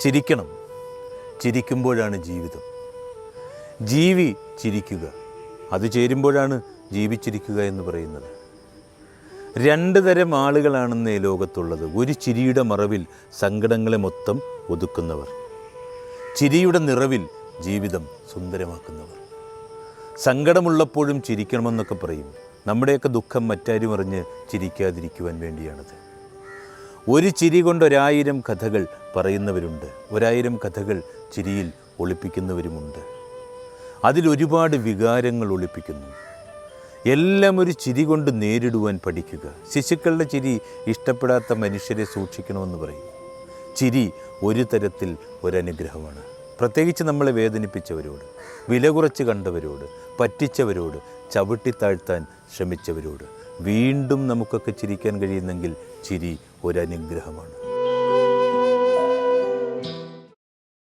ചിരിക്കണം. ചിരിക്കുമ്പോഴാണ് ജീവിതം. ജീവി ചിരിക്കുക, അത് ചേരുമ്പോഴാണ് ജീവിച്ചിരിക്കുക എന്ന് പറയുന്നത്. രണ്ട് തരം ആളുകളാണെന്ന് ഈ ലോകത്തുള്ളത്. ഒരു ചിരിയുടെ മറവിൽ സങ്കടങ്ങളെ മൊത്തം ഒതുക്കുന്നവർ, ചിരിയുടെ നിറവിൽ ജീവിതം സുന്ദരമാക്കുന്നവർ. സങ്കടമുള്ളപ്പോഴും ചിരിക്കണമെന്നൊക്കെ പറയും. നമ്മുടെയൊക്കെ ദുഃഖം മറ്റാരും അറിഞ്ഞ് ചിരിക്കാതിരിക്കുവാൻ വേണ്ടിയാണത്. ഒരു ചിരി കൊണ്ട് 1000 കഥകൾ പറയുന്നവരുണ്ട്. 1000 കഥകൾ ചിരിയിൽ ഒളിപ്പിക്കുന്നവരുമുണ്ട്. അതിലൊരുപാട് വികാരങ്ങൾ ഒളിപ്പിക്കുന്നു. എല്ലാം ഒരു ചിരി കൊണ്ട് നേരിടുവാൻ പഠിക്കുക. ശിശുക്കളുടെ ചിരി ഇഷ്ടപ്പെടാത്ത മനുഷ്യരെ സൂക്ഷിക്കണമെന്ന് പറയും. ചിരി ഒരു തരത്തിൽ ഒരനുഗ്രഹമാണ്. പ്രത്യേകിച്ച് നമ്മളെ വേദനിപ്പിച്ചവരോട്, വില കുറച്ച് കണ്ടവരോട്, പറ്റിച്ചവരോട്, ചവിട്ടിത്താഴ്ത്താൻ ശ്രമിച്ചവരോട് വീണ്ടും നമുക്കൊക്കെ ചിരിക്കാൻ കഴിയുന്നെങ്കിൽ ചിരി ഒരനുഗ്രഹമാണ്.